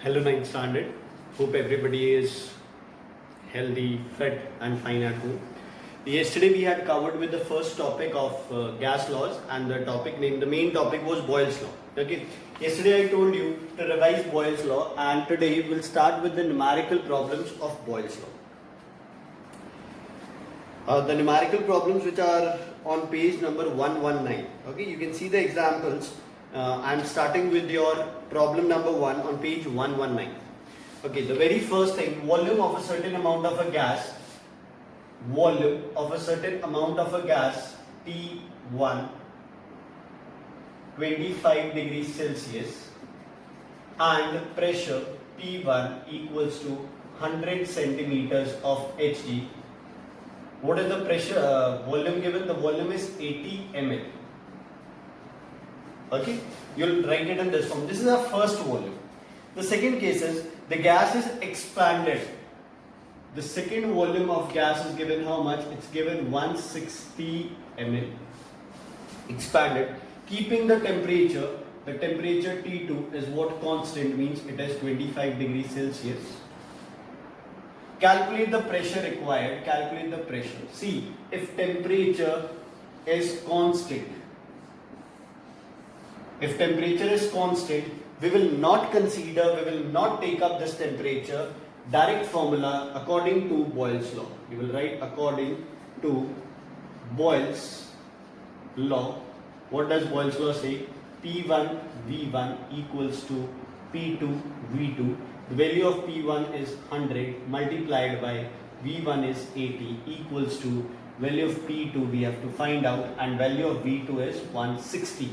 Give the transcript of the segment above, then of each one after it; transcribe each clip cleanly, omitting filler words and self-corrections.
Hello ninth standard. Hope everybody is healthy, fit and fine at home. Yesterday we had covered with the first topic of gas laws, and the main topic was Boyle's law. Okay. Yesterday I told you to revise Boyle's law, and today we'll start with the numerical problems of Boyle's law. The numerical problems which are on page number 119. Okay, you can see the examples. I'm starting with your problem number 1 on page 119. Okay, the very first thing, volume of a certain amount of a gas, T1, 25 degrees Celsius, and pressure P1 equals to 100 centimeters of Hg. What is the pressure volume given? The volume is 80 ml. Okay, you'll write it in this form. This is our first volume. The second case is the gas is expanded. The second volume of gas is given how much? It's given 160 ml. Expanded. Keeping the temperature T2 is what constant, means it is 25 degrees Celsius. Calculate the pressure required. Calculate the pressure. See, if temperature is constant, we will not take up this temperature. Direct formula according to Boyle's law. You will write according to Boyle's law. What does Boyle's law say? P1 V1 equals to P2 V2. The value of P1 is 100 multiplied by V1 is 80 equals to value of P2 we have to find out, and value of V2 is 160.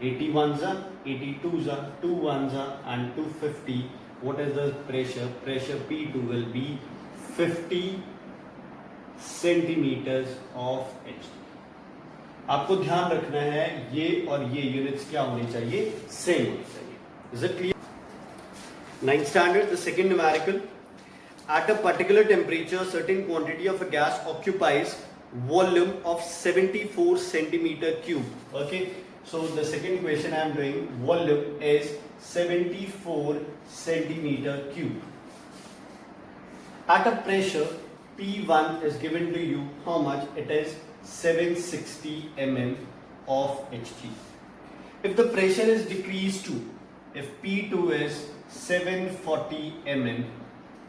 80 ones are 82s are 2 ones are and 250. What is the pressure? Pressure P2 will be 50 centimeters of H. आपको ध्यान रखना है ये और ये units क्या होनी चाहिए? सेम होनी चाहिए. Is it clear? Ninth standard, the second numerical. At a particular temperature, a certain quantity of a gas occupies volume of 74 centimeter cube. Okay. So the second question I am doing, volume is 74 centimeter cube. At a pressure P1 is given to you how much? It is 760 mm of Hg. If the pressure is decreased to, if P2 is 740 mm,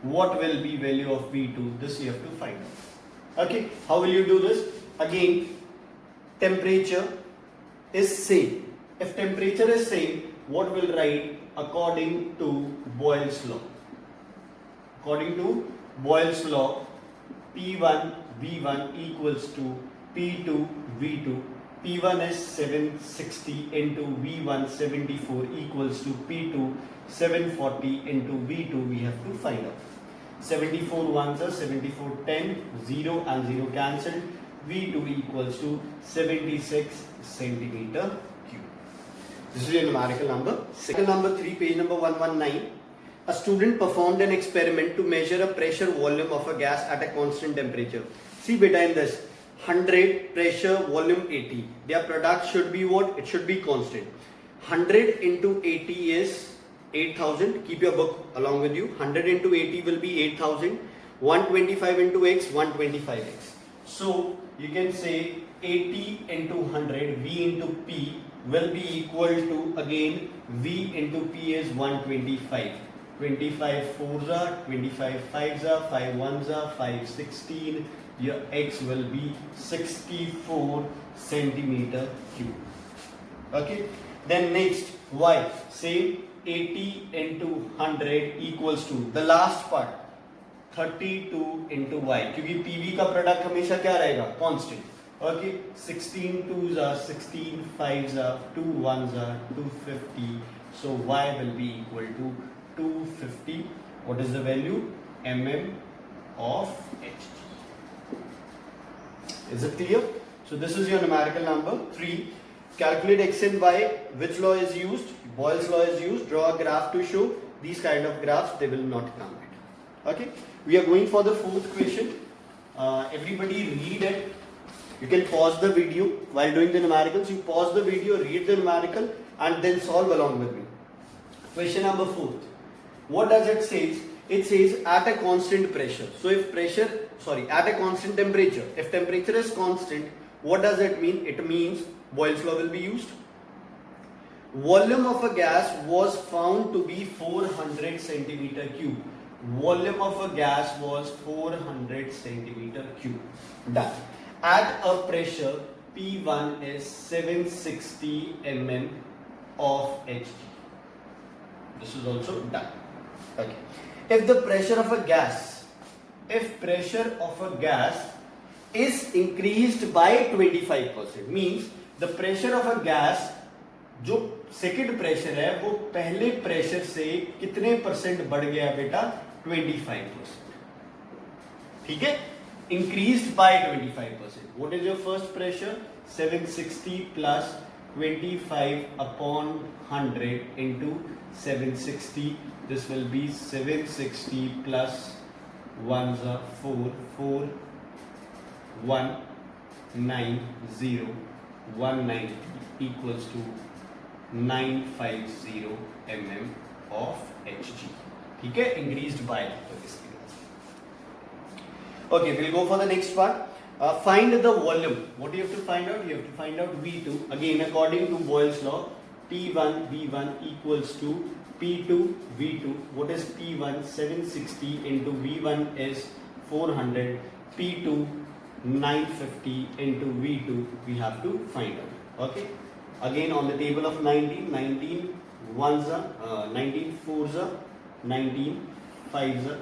what will be value of P2? This you have to find out. Okay, how will you do this? Again, temperature is same. If temperature is same, what will write? According to Boyle's law. According to Boyle's law, P1 V1 equals to P2 V2. P1 is 760 into V1 74 equals to P2 740 into V2 we have to find out. 74 ones are 74 10, 0 and 0 cancelled. V2 equals to 76 centimeter cube. This is your numerical number. Second number 3, page number 119. A student performed an experiment to measure a pressure volume of a gas at a constant temperature. See beta, in this 100 pressure volume 80. Their product should be what? It should be constant. 100 into 80 is 8000. Keep your book along with you. 100 into 80 will be 8000. 125 into x, 125x. So you can say 80 into 100, V into P will be equal to, again, V into P is 125. 25 4s are, 25 5s are, 5 1s are, 5 16. Your x will be 64 centimeter cube. Okay. Then next, y. Say 80 into 100 equals to the last part, 32 into y. क्योंकि PV का product हमेशा क्या रहेगा? Constant. Okay. 16 2s are, 16 5s are, 2 1s are, 250. So y will be equal to 250. What is the value? Mm of Hg. Is it clear? So this is your numerical number 3. Calculate x and y. Which law is used? Boyle's law is used. Draw a graph to show. These kind of graphs, they will not come. Okay. We are going for the fourth question. Everybody read it. You can pause the video while doing the numericals. You pause the video, read the numerical and then solve along with me. Question number 4. What does it says? It says at a constant pressure. So if at a constant temperature, if temperature is constant, what does it mean? It means Boyle's law will be used. Volume of a gas was found to be 400 centimeter cube. Volume of a gas was 400 centimeter cube. Done. At a pressure P1 is 760 mm of Hg. This is also done. Okay. If the pressure of a gas is increased by 25%, means the pressure of a gas, जो second pressure है वो पहले pressure से कितने percent बढ़ गया बेटा? 25%. ठीक है, increased by 25%. What is your first pressure? 760 plus 25 upon 100 into 760. This will be 760 plus 1 is 4, 4, 1, 9, 0, 190 equals to 950 mm of Hg. ठीक है, increased by. Okay, we'll go for the next part. Find the volume. What do you have to find out? You have to find out V2. Again, according to Boyle's law, P1 V1 equals to P2 V2. What is P1? 760 into V1 is 400. P2 950 into V2 we have to find out. Okay. Again on the table of 19, 19 ones are 19 fours are 19 fives are,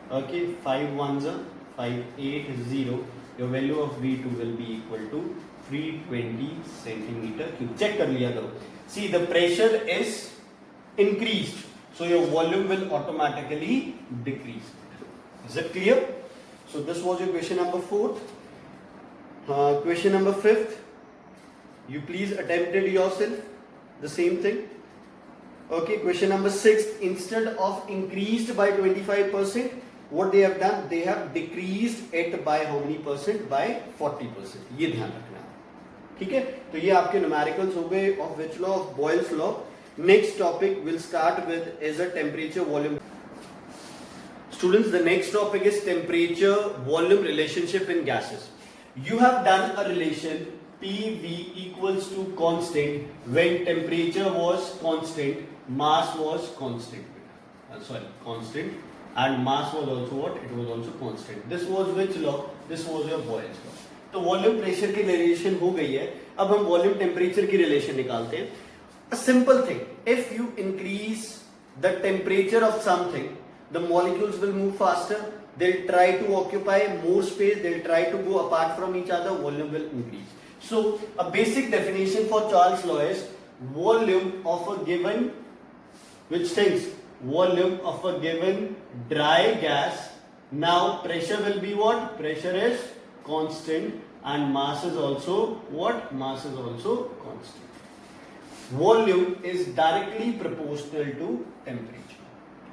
okay, 5 ones are 5 8 0. Your value of V2 will be equal to 320 centimeter cube. Check कर लिया करो. See, the pressure is increased, so your volume will automatically decrease. Is it clear? So this was your question number 4th. Question number 5th. You please attempted yourself the same thing. Okay, question number 6. Instead of increased by 25%, what they have done? They have decreased it by how many percent? By 40%. ये ध्यान रखना है. ठीक है, तो ये आपके numericals हो गए of which law? Of Boyle's law. Next topic we'll start with is a temperature volume. Students, the next topic is temperature volume relationship in gases. You have done a relation PV equals to constant when temperature was constant, mass was constant. Constant, and mass was also what? It was also constant. This was which law? This was your Boyle's law. तो volume pressure की relation हो गई है. अब हम volume temperature की relation निकालते हैं. A simple thing. If you increase the temperature of something, the molecules will move faster. They'll try to occupy more space. They'll try to go apart from each other. Volume will increase. So a basic definition for Charles' law is volume of a given, which things? Volume of a given dry gas. Now pressure will be what? Pressure is constant and mass is also what? Mass is also constant. Volume is directly proportional to temperature.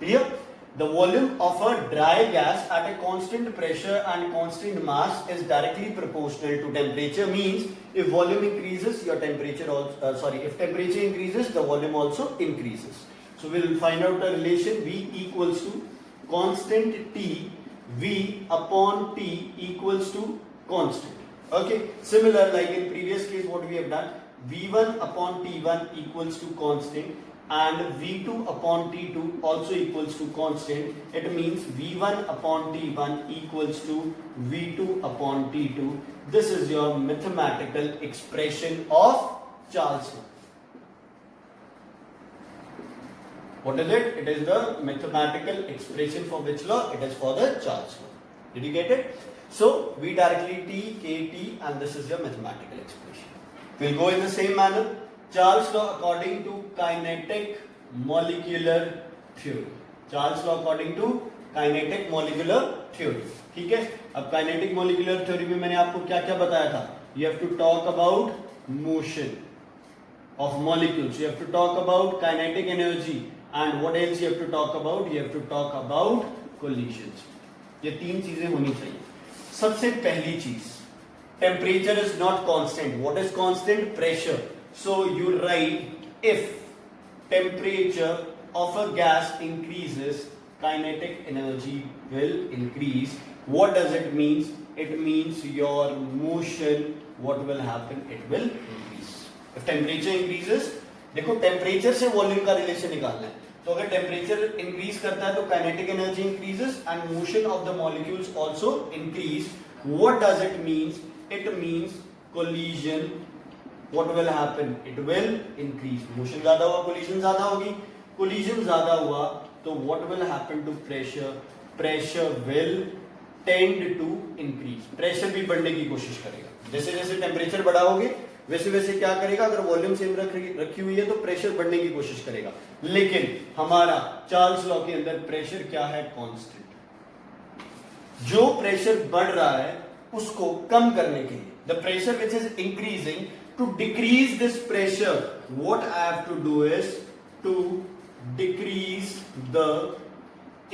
Clear? The volume of a dry gas at a constant pressure and constant mass is directly proportional to temperature. Means if volume increases, your temperature also, if temperature increases, the volume also increases. So we'll find out the relation V equals to constant T, V upon T equals to constant. Okay, similar like in previous case what we have done, V1 upon T1 equals to constant and V2 upon T2 also equals to constant. It means V1 upon T1 equals to V2 upon T2. This is your mathematical expression of Charles' law. What is it? It is the mathematical expression for which law? It is for the Charles' law. Did you get it? So V directly T, KT, and this is your mathematical expression. We'll go in the same manner. Charles' law according to kinetic molecular theory. Charles' law according to kinetic molecular theory. ठीक है, अब kinetic molecular theory में मैंने आपको क्या क्या बताया था? You have to talk about motion of molecules. You have to talk about kinetic energy. And what else you have to talk about? You have to talk about collisions. ये तीन चीजें होनी चाहिए. सबसे पहली चीज, temperature is not constant. What is constant? Pressure. So you write if temperature of a gas increases, kinetic energy will increase. What does it means? It means your motion, what will happen? It will increase. If temperature increases, देखो temperature से volume का relation निकालना है, तो अगर temperature increase करता है तो kinetic energy increases and motion of the molecules also increase. What does it means? It means collision. What will happen? It will increase. Motion ज्यादा हुआ, collision ज्यादा होगी. Collision ज्यादा हुआ तो what will happen to pressure? Pressure will tend to increase. Pressure भी बढ़ने की कोशिश करेगा. जैसे जैसे टेम्परेचर बढ़ाओगे वैसे वैसे क्या करेगा? अगर वॉल्यूम सेम रखी हुई है तो प्रेशर बढ़ने की कोशिश करेगा. लेकिन हमारा चार्ल्स लॉ के अंदर प्रेशर क्या है? कांस्टेंट. जो प्रेशर बढ़ रहा है उसको कम करने के लिए, the pressure which is increasing, to decrease this pressure, what I have to do is to decrease the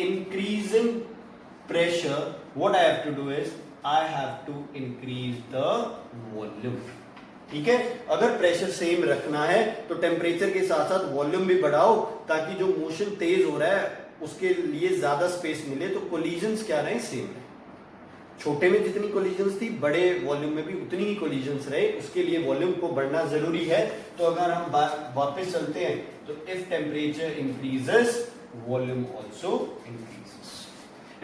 increasing pressure. What I have to do is I have to increase the volume. ठीक है. अगर pressure same रखना है तो temperature के साथ साथ volume भी बढ़ाओ ताकि जो मोशन तेज हो रहा है उसके लिए ज्यादा स्पेस मिले, तो कोलिजन्स क्या रहे? सेम रहे. छोटे में जितनी कोलिजन्स थी बड़े वॉल्यूम में भी उतनी ही कोलिजन्स रहे. उसके लिए वॉल्यूम को बढ़ना जरूरी है. तो अगर हम वापस चलते हैं तो if temperature increases volume also increases.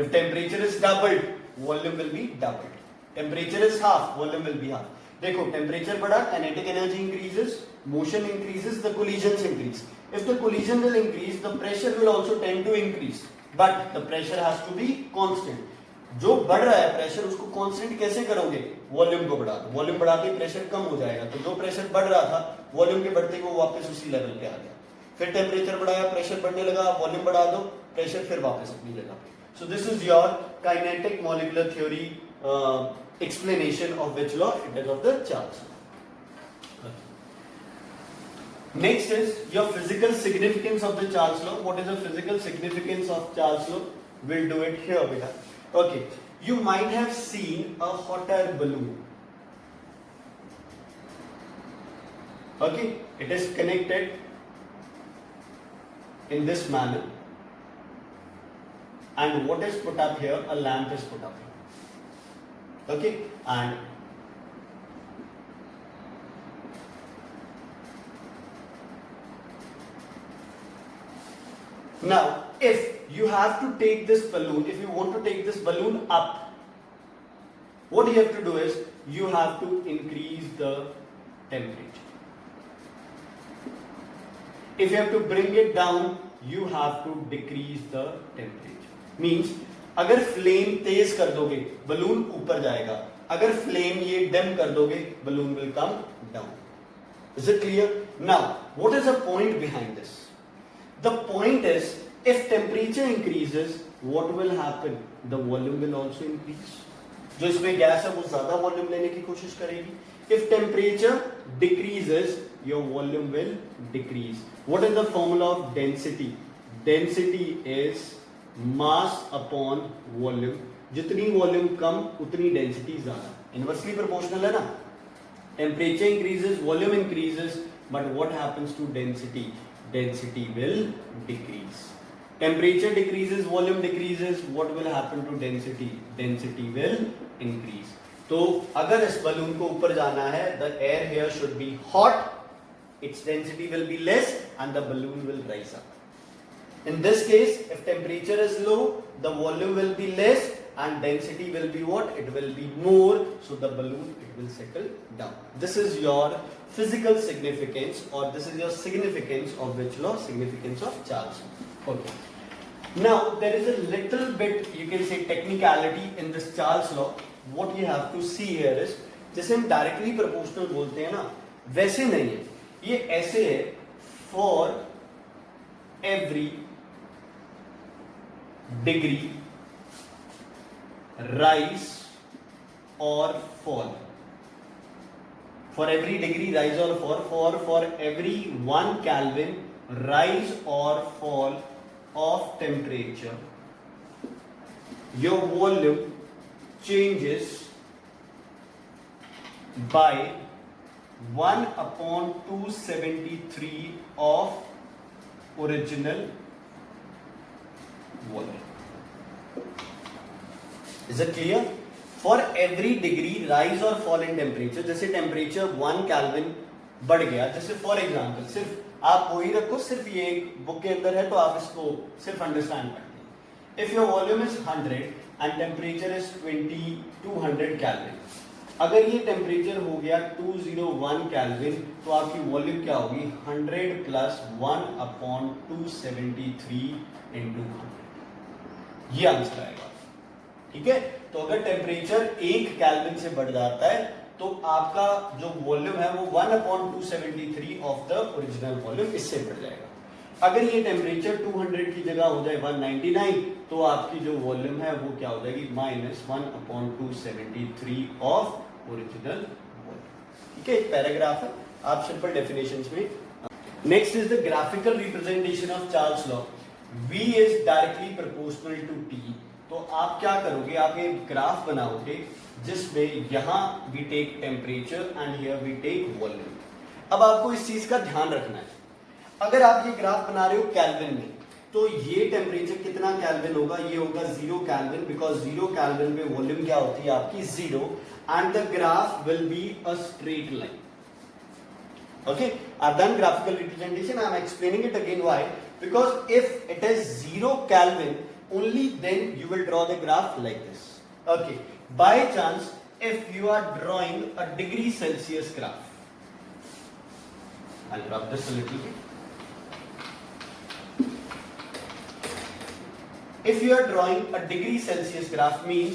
If temperature is doubled volume will be doubled. Temperature is half volume will be half. देखो टेम्परेचर बढ़ा, kinetic energy increases, motion increases, the collisions increase. If the collision will increase the pressure will also tend to increase, but the pressure has to be constant. जो बढ़ रहा है pressure उसको constant कैसे करोगे? Volume को बढ़ा दो. वॉल्यूम बढ़ाते ही प्रेशर कम हो जाएगा. तो जो प्रेशर बढ़ रहा था वॉल्यूम के बढ़ते को वापस उसी लेवल पे आ गया. फिर टेम्परेचर बढ़ाया, प्रेशर बढ़ने लगा, वॉल्यूम बढ़ा दो, प्रेशर फिर वापस अपनी जगह पे. So this is your kinetic molecular theory explanation of which law? It is of the Charles law. Next is your physical significance of the Charles law. What is the physical significance of Charles law? We'll do it here, beta. Okay, you might have seen a hot air balloon. Okay, it is connected in this manner, and what is put up here? A lamp is put up here. Okay, and now if you have to take this balloon, if you want to take this balloon up, what you have to do is you have to increase the temperature. If you have to bring it down, you have to decrease the temperature. Means अगर flame तेज कर दोगे balloon ऊपर जाएगा, अगर flame ये dim कर दोगे balloon will come down. Is it clear? Now what is the point behind this? The point is if temperature increases what will happen? The volume will also increase. जो इसमें gas है वो ज्यादा volume लेने की कोशिश करेगी. If temperature decreases your volume will decrease. What is the formula of density? Density is mass upon volume. जितनी वॉल्यूम कम उतनी डेंसिटी ज्यादा. इनवर्सली प्रोपोर्शनल है ना. Temperature increases volume increases, but what happens to density? Density will decrease. Temperature decreases volume decreases, what will happen to density? Density will increase. तो अगर इस balloon को ऊपर जाना है, the air here should be hot, its density will be less and the balloon will rise up. In this case, if temperature is low, the volume will be less and density will be what? It will be more, so the balloon it will settle down. This is your physical significance, or this is your significance of which law? Significance of Charles. Okay. Now there is a little bit, you can say, technicality in this Charles law. What you have to see here is, जैसे हम directly proportional बोलते हैं ना, वैसे नहीं है. ये ऐसे है, फॉर एवरी डिग्री राइज और fall, for every degree rise और for every 1 Kelvin rise or fall of temperature, your volume changes by 1/273 of original volume. Is it clear? For every degree rise or fall in temperature, जैसे temperature 1 kelvin बढ़ गया, जैसे for example सिर्फ आप वही रखो, सिर्फ ये एक बुक के अंदर है तो आप इसको सिर्फ अंडरस्टैंड करते हैं. If your volume is 100 and temperature is 200 kelvin, अगर ये टेम्परेचर हो गया 201 केल्विन तो आपकी वॉल्यूम क्या होगी? 100 प्लस 1/273 इंटू 100. ये आंसर आएगा. ठीक है, तो अगर टेम्परेचर 1 केल्विन से बढ़ जाता है तो आपका जो वॉल्यूम है वो 1/273 ऑफ द ओरिजिनल वॉल्यूम इससे बढ़ जाएगा. अगर ये टेम्परेचर 200 की जगह हो जाए 199 तो आपकी जो वॉल्यूम है वो क्या हो जाएगी? -1/273 ऑफ ओरिजिनल वॉल्यूम. ठीक है, एक पैराग्राफ है, आप सिंपल डेफिनेशंस में. Next is the graphical representation of Charles law. V is directly proportional to T. तो आप क्या करोगे? आप एक ग्राफ बनाओगे जिसमें यहां we take temperature and here we take volume. अब आपको इस चीज का ध्यान रखना है, अगर आप ये ग्राफ बना रहे हो केल्विन में तो ये टेम्परेचर कितना केल्विन होगा? ये होगा 0 केल्विन, बिकॉज 0 केल्विन पे वॉल्यूम क्या होती है आपकी? 0. And the graph will be a straight line. Okay, I've done graphical representation. I'm explaining it again. Why? Because if it is 0 Kelvin, only then you will draw the graph like this. Okay. By chance, if you are drawing a degree Celsius graph, I'll drop this a little bit. If you are drawing a degree Celsius graph, means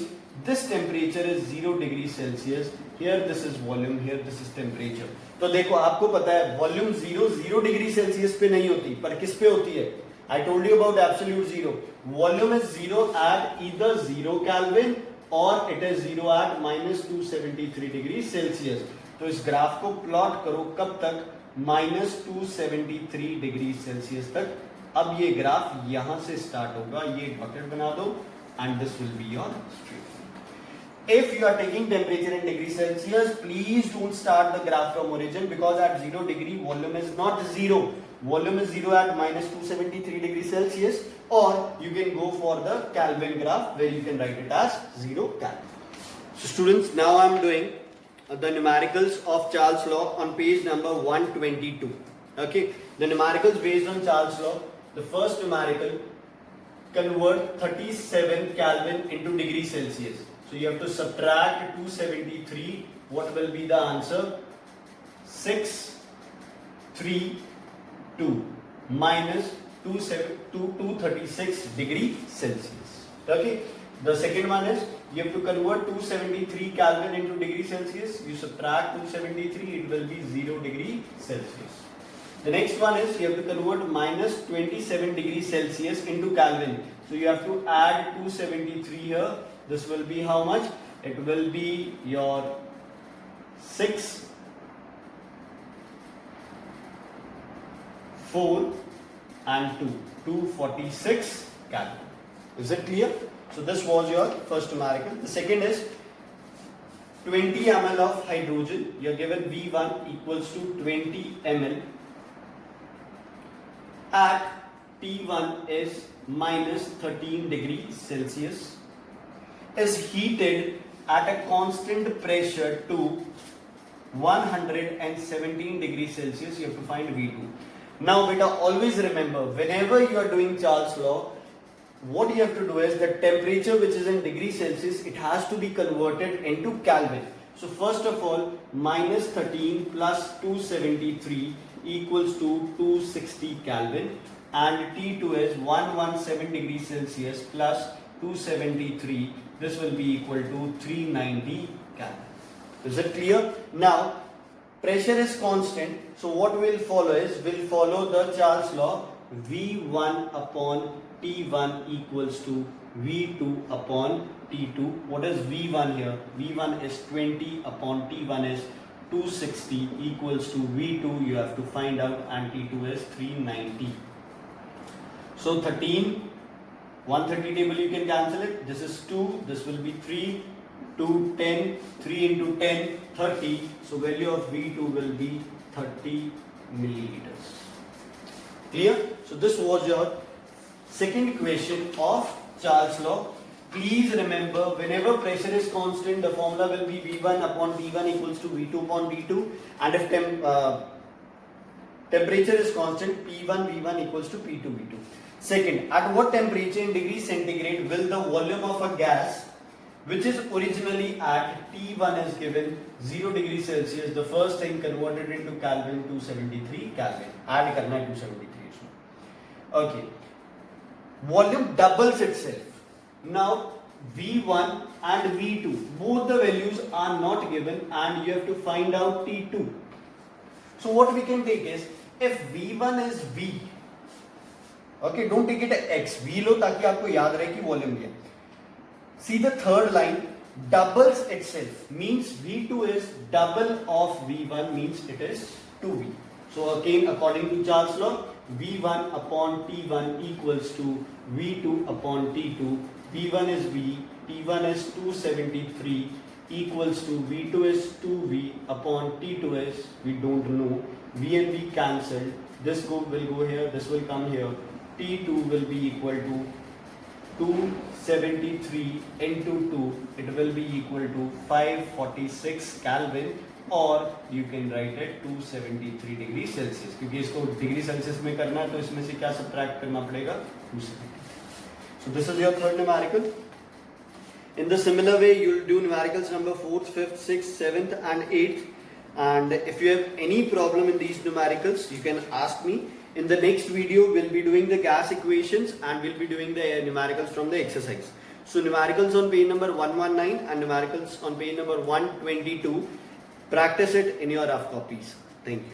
this temperature is 0 degree Celsius. Here this is volume, here this is temperature. तो देखो, आपको पता है volume 0 degree Celsius पे नहीं होती, पर किस पे होती है? I told you about absolute zero. Volume is 0 at either 0 Kelvin or it is 0 at -273 degree Celsius. तो इस ग्राफ को प्लॉट करो कब तक? -273 डिग्री सेल्सियस तक. अब ये ग्राफ यहां से स्टार्ट होगा, ये बकेट बना दो and this will be your straight line. If you are taking temperature in degree Celsius, please don't start the graph from origin, because at 0 degree volume is not 0. Volume is 0 at -273 degree Celsius, or you can go for the Kelvin graph where you can write it as 0 Kelvin. So students, now I am doing the numericals of Charles law on page number 122. Okay, the numericals based on Charles law. The first numerical, convert 37 Kelvin into degree Celsius. So you have to subtract 273. What will be the answer? 632 minus 236 degree Celsius. Okay. The second one is you have to convert 273 Kelvin into degree Celsius. You subtract 273, it will be 0 degree Celsius. The next one is you have to convert minus 27 degree Celsius into Kelvin. So you have to add 273 here. This will be how much? It will be your 6, 4 and 2. 246 Kelvin. Is it clear? So this was your first numerical. The second is 20 ml of hydrogen. You are given V1 equals to 20 ml. At T1 is -13 degrees Celsius, is heated at a constant pressure to 117 degrees Celsius. You have to find V2. Now beta, always remember, whenever you are doing Charles law, what you have to do is the temperature which is in degree Celsius, it has to be converted into Kelvin. So first of all, -13 plus 273 equals to 260 Kelvin, and T2 is 117 degrees Celsius plus 273. This will be equal to 390 Kelvin. Is it clear? Now pressure is constant, so what will follow is we'll follow the Charles law. V1 upon T1 equals to V2 upon T2. What is V1 here? V1 is 20 upon T1 is 260 equals to V2 you have to find out, and T2 is 390. So 13, 130 table you can cancel it. This is 2, this will be 3, 2, 10, 3 into 10, 30. So value of V2 will be 30 milliliters. Clear? So this was your second equation of Charles law. Please remember, whenever pressure is constant, the formula will be V1 upon T1 equals to V2 upon V2, and if temperature is constant, P1 V1 equals to P2 V2. Second, at what temperature in degrees centigrade will the volume of a gas which is originally at T1 is given 0 degrees Celsius, the first thing converted into Kelvin, 273 Kelvin. Add karna hai 273 isme. Okay. Volume doubles itself. Now V1 and V2, both the values are not given and you have to find out T2. So what we can take is, if V1 is V, okay, don't take it as X, V लो ताकि आपको याद रहे कि volume दिया. See the third line, doubles itself means V2 is double of V1 means it is 2V. So again, according to Charles law, V1 upon T1 equals to V2 upon T2. V1 is V, T1 is 273 equals to V2 is 2V upon T2 is, we don't know, V and V cancelled. This will go here, this will come here. T2 will be equal to 273 into 2, it will be equal to 546 Kelvin, or you can write it 273 degree Celsius. क्योंकि इसको degree Celsius में करना है तो इसमें से क्या subtract करना पड़ेगा, 273. So this is your third numerical. In the similar way, you will do numericals number 4th, 5th, 6th, 7th and 8th. And if you have any problem in these numericals, you can ask me. In the next video, we'll be doing the gas equations and we'll be doing the numericals from the exercise. So numericals on page number 119 and numericals on page number 122. Practice it in your rough copies. Thank you.